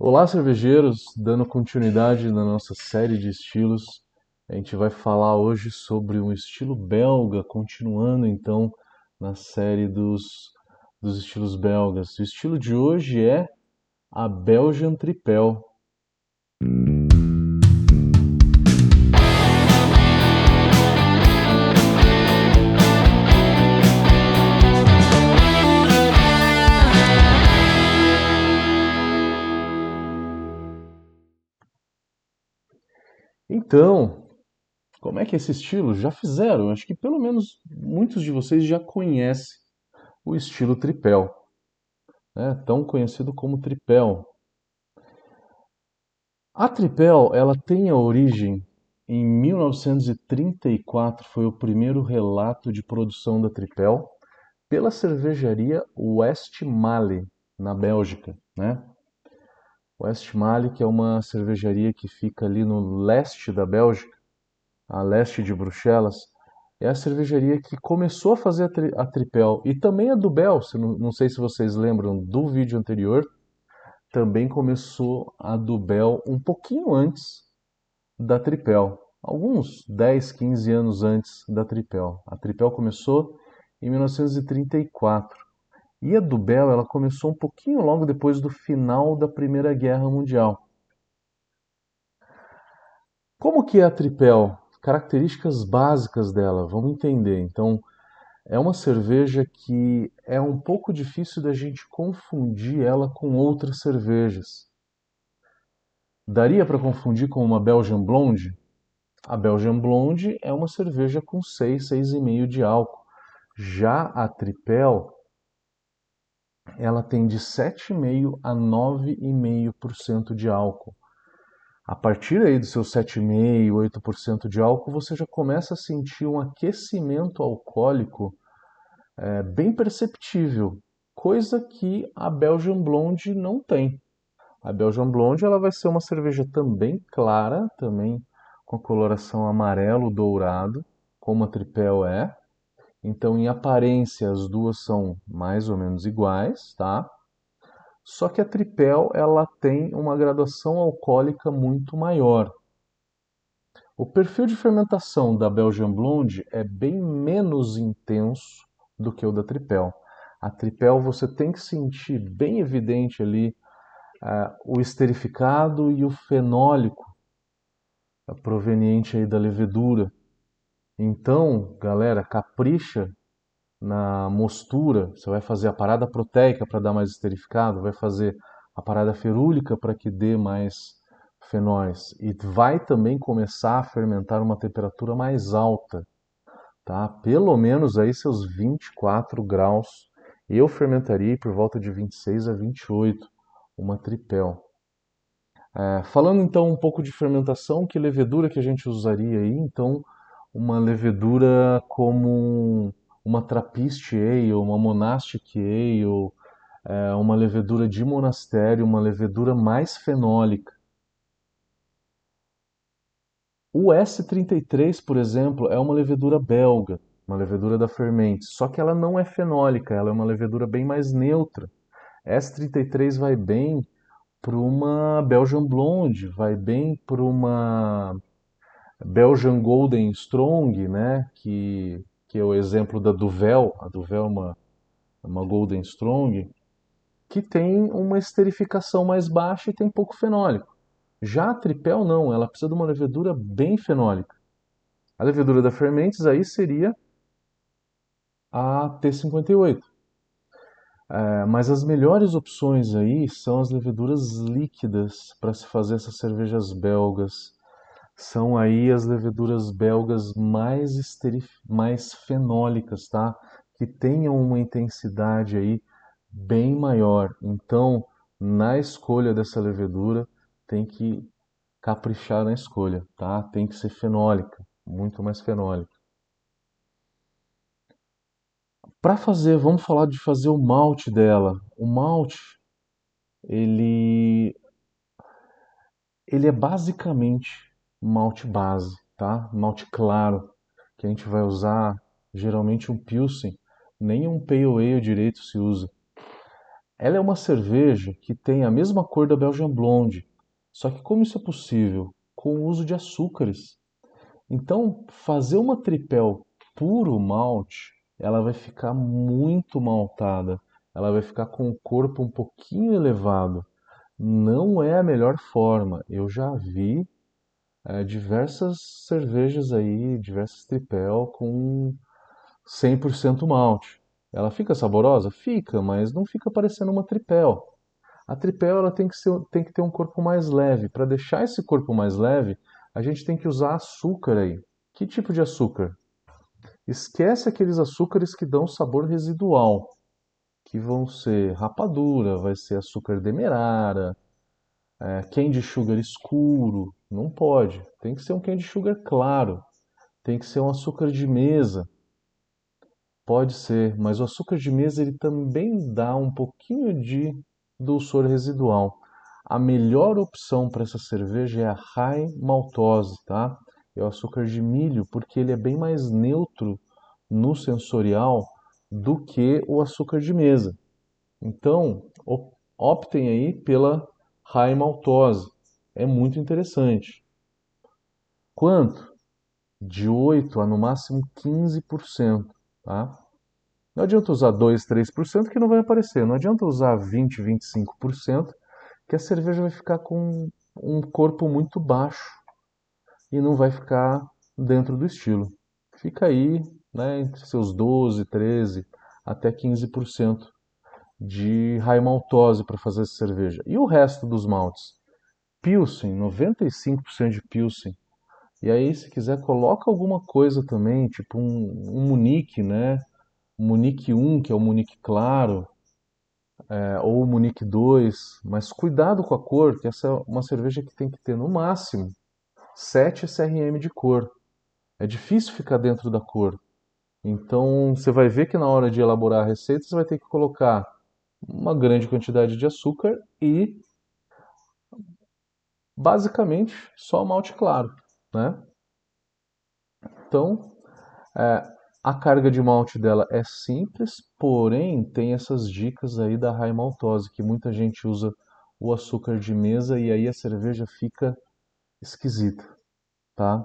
Olá, cervejeiros! Dando continuidade na nossa série de estilos, a gente vai falar hoje sobre um estilo belga, continuando então na série dos estilos belgas. O estilo de hoje é a Belgian Tripel. Então, como é que é esse estilo? Já fizeram? Acho que pelo menos muitos de vocês já conhecem o estilo Tripel, né? Tão conhecido como Tripel. A Tripel, ela tem a origem em 1934, foi o primeiro relato de produção da Tripel pela cervejaria Westmalle, na Bélgica, né? Westmalle, que é uma cervejaria que fica ali no leste da Bélgica, a leste de Bruxelas, é a cervejaria que começou a fazer a Tripel e também a Dubel, não sei se vocês lembram do vídeo anterior, também começou a Dubel um pouquinho antes da Tripel, alguns 10, 15 anos antes da Tripel. A Tripel começou em 1934 e a Dubel ela começou um pouquinho logo depois do final da Primeira Guerra Mundial. Como que é a Tripel? Características básicas dela, vamos entender. Então, é uma cerveja que é um pouco difícil da gente confundir ela com outras cervejas. Daria para confundir com uma Belgian Blonde? A Belgian Blonde é uma cerveja com 6, 6,5 de álcool. Já a Tripel, ela tem de 7,5 a 9,5% de álcool. A partir aí dos seus 7,5, 8% de álcool, você já começa a sentir um aquecimento alcoólico bem perceptível, coisa que a Belgian Blonde não tem. A Belgian Blonde ela vai ser uma cerveja também clara, também com coloração amarelo dourado, como a Tripel é. Então, em aparência, as duas são mais ou menos iguais, tá? Só que a Tripel ela tem uma graduação alcoólica muito maior. O perfil de fermentação da Belgian Blonde é bem menos intenso do que o da Tripel. A Tripel você tem que sentir bem evidente ali o esterificado e o fenólico proveniente aí da levedura. Então, galera, capricha na mostura. Você vai fazer a parada proteica para dar mais esterificado, vai fazer a parada ferúlica para que dê mais fenóis e vai também começar a fermentar uma temperatura mais alta, tá? Pelo menos aí seus 24 graus. Eu fermentaria por volta de 26 a 28 uma tripel. Falando então um pouco de fermentação, que levedura que a gente usaria aí? Então, uma levedura como uma Trappist Ale, uma Monastic Ale, uma levedura de monastério, uma levedura mais fenólica. O S33, por exemplo, é uma levedura belga, uma levedura da Ferment, só que ela não é fenólica, ela é uma levedura bem mais neutra. S33 vai bem para uma Belgian Blonde, vai bem para uma Belgian Golden Strong, né? Que é o exemplo da Duvel. A Duvel é uma Golden Strong, que tem uma esterificação mais baixa e tem pouco fenólico. Já a Tripel não, ela precisa de uma levedura bem fenólica. A levedura da Fermentes aí seria a T58. Mas as melhores opções aí são as leveduras líquidas para se fazer essas cervejas belgas. São aí as leveduras belgas mais fenólicas, tá? Que tenham uma intensidade aí bem maior. Então, na escolha dessa levedura, tem que caprichar na escolha, tá? Tem que ser fenólica, muito mais fenólica. Para fazer, vamos falar de fazer o malte dela. O malte, ele ele é basicamente malte base, tá? Malte claro, que a gente vai usar geralmente um Pilsen, nem um Pale Ale direito se usa. Ela é uma cerveja que tem a mesma cor da Belgian Blonde, só que como isso é possível? Com o uso de açúcares. Então, fazer uma tripel puro malte, ela vai ficar muito maltada. Ela vai ficar com o corpo um pouquinho elevado. Não é a melhor forma. Eu já vi diversas cervejas aí, diversas tripel com 100% malte. Ela fica saborosa? Fica, mas não fica parecendo uma tripel. A tripel ela tem que ter um corpo mais leve. Para deixar esse corpo mais leve, a gente tem que usar açúcar aí. Que tipo de açúcar? Esquece aqueles açúcares que dão sabor residual, que vão ser rapadura, vai ser açúcar demerara, candy sugar escuro. Não pode. Tem que ser um candy sugar claro. Tem que ser um açúcar de mesa. Pode ser, mas o açúcar de mesa ele também dá um pouquinho de dulçor residual. A melhor opção para essa cerveja é a High Maltose, tá? É o açúcar de milho, porque ele é bem mais neutro no sensorial do que o açúcar de mesa. Então, optem aí pela High Maltose. É muito interessante. Quanto? De 8 a no máximo 15%, tá? Não adianta usar 2, 3% que não vai aparecer. Não adianta usar 20, 25% que a cerveja vai ficar com um corpo muito baixo e não vai ficar dentro do estilo. Fica aí, né, entre seus 12, 13 até 15% de high maltose para fazer essa cerveja. E o resto dos maltes? Pilsen, 95% de Pilsen. E aí, se quiser, coloca alguma coisa também, tipo um Munique, né? Munique 1, que é o Munique claro, ou o Munique 2, mas cuidado com a cor, que essa é uma cerveja que tem que ter no máximo 7 SRM de cor. É difícil ficar dentro da cor. Então você vai ver que na hora de elaborar a receita você vai ter que colocar uma grande quantidade de açúcar e basicamente só malte claro, né? Então é, a carga de malte dela é simples, porém tem essas dicas aí da high maltose, que muita gente usa o açúcar de mesa e aí a cerveja fica esquisita, tá?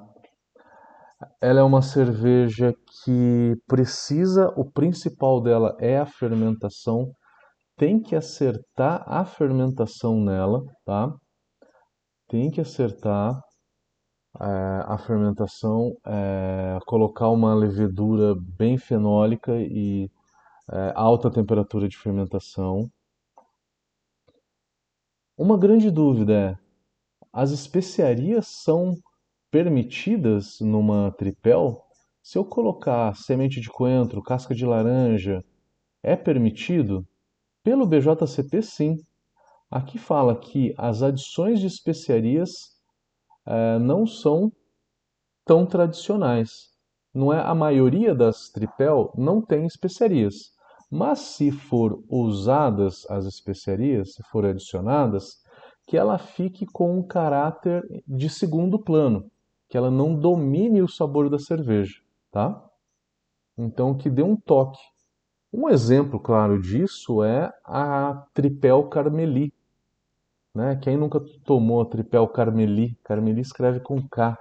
Ela é uma cerveja que precisa, o principal dela é a fermentação, tem que acertar a fermentação nela, tá? Tem que acertar a fermentação, colocar uma levedura bem fenólica e alta temperatura de fermentação. Uma grande dúvida é: as especiarias são permitidas numa tripel? Se eu colocar semente de coentro, casca de laranja, é permitido? Pelo BJCP, sim. Aqui fala que as adições de especiarias não são tão tradicionais. Não é a maioria das tripel não tem especiarias. Mas se for usadas as especiarias, se for adicionadas, que ela fique com um caráter de segundo plano, que ela não domine o sabor da cerveja, tá? Então que dê um toque. Um exemplo claro disso é a Tripel Carmeli, né? Quem nunca tomou a Tripel Carmeli? Carmeli escreve com K,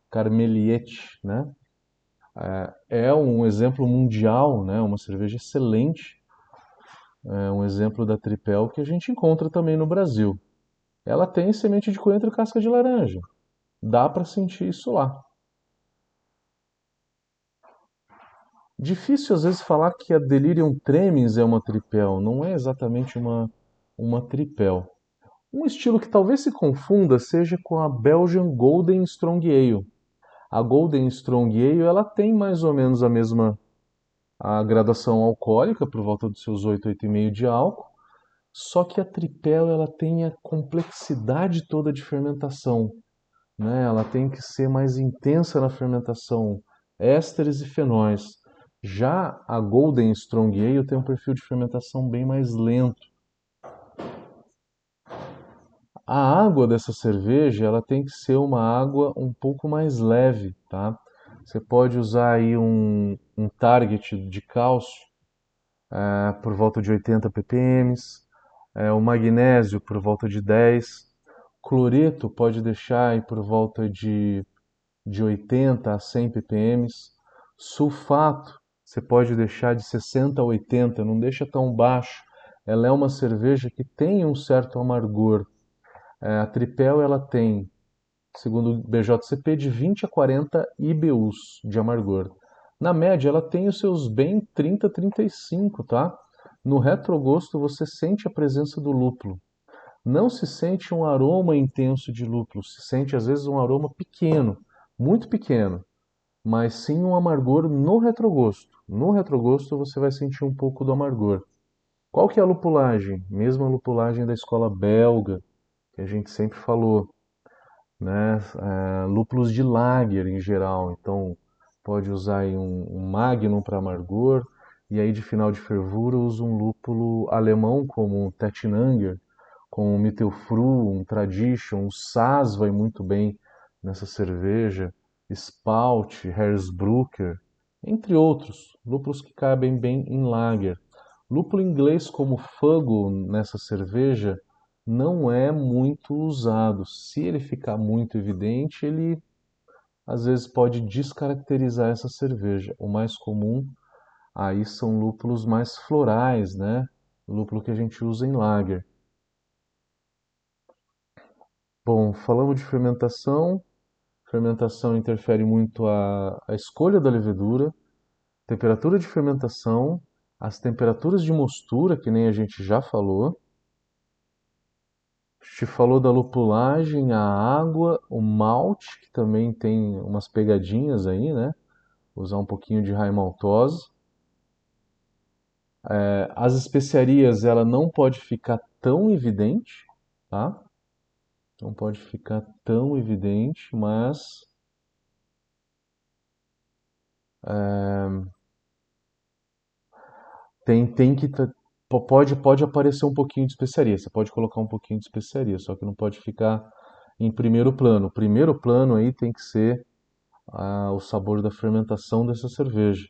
Carmeliete, né? É um exemplo mundial, né? Uma cerveja excelente, é um exemplo da Tripel que a gente encontra também no Brasil. Ela tem semente de coentro e casca de laranja. Dá para sentir isso lá. Difícil às vezes falar que a Delirium Tremens é uma Tripel, não é exatamente uma Tripel. Um estilo que talvez se confunda seja com a Belgian Golden Strong Ale. A Golden Strong Ale ela tem mais ou menos a graduação alcoólica, por volta dos seus 8, 8,5 de álcool, só que a Tripel ela tem a complexidade toda de fermentação, né? Ela tem que ser mais intensa na fermentação, ésteres e fenóis. Já a Golden Strong Ale tem um perfil de fermentação bem mais lento. A água dessa cerveja, ela tem que ser uma água um pouco mais leve, tá? Você pode usar aí um target de cálcio por volta de 80 ppm. O magnésio por volta de 10. Cloreto pode deixar aí por volta de 80 a 100 ppm. Sulfato você pode deixar de 60 a 80, não deixa tão baixo. Ela é uma cerveja que tem um certo amargor. A Tripel ela tem, segundo o BJCP, de 20 a 40 IBUs de amargor. Na média, ela tem os seus bem 30 a 35, tá? No retrogosto, você sente a presença do lúpulo. Não se sente um aroma intenso de lúpulo, se sente às vezes um aroma pequeno, muito pequeno, mas sim um amargor no retrogosto. No retrogosto você vai sentir um pouco do amargor. Qual que é a lupulagem? Mesma lupulagem da escola belga, que a gente sempre falou, né? Lúpulos de lager em geral, então pode usar aí um Magnum para amargor, e aí de final de fervura usa um lúpulo alemão como um Tettnanger, com um Mittelfru, um Tradition, um Saaz vai muito bem nessa cerveja, Spalt, Hersbrucker, entre outros, lúpulos que cabem bem em lager. Lúpulo inglês como Fuggle nessa cerveja não é muito usado. Se ele ficar muito evidente, ele às vezes pode descaracterizar essa cerveja. O mais comum aí são lúpulos mais florais, né? Lúpulo que a gente usa em lager. Bom, falamos de fermentação. Fermentação interfere muito a escolha da levedura, temperatura de fermentação, as temperaturas de mostura, que nem a gente já falou. Te falou da lupulagem, a água, o malte, que também tem umas pegadinhas aí, né? Usar um pouquinho de raiz maltosa. As especiarias, ela não pode ficar tão evidente, tá? Não pode ficar tão evidente, mas tem que pode aparecer um pouquinho de especiaria. Você pode colocar um pouquinho de especiaria, só que não pode ficar em primeiro plano. O primeiro plano aí tem que ser o sabor da fermentação dessa cerveja.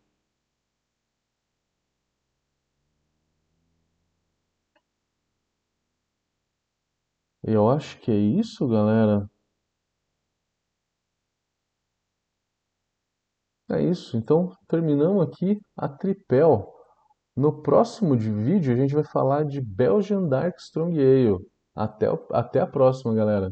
Eu acho que é isso, galera. É isso. Então, terminamos aqui a tripel. No próximo vídeo, a gente vai falar de Belgian Dark Strong Ale. Até a próxima, galera.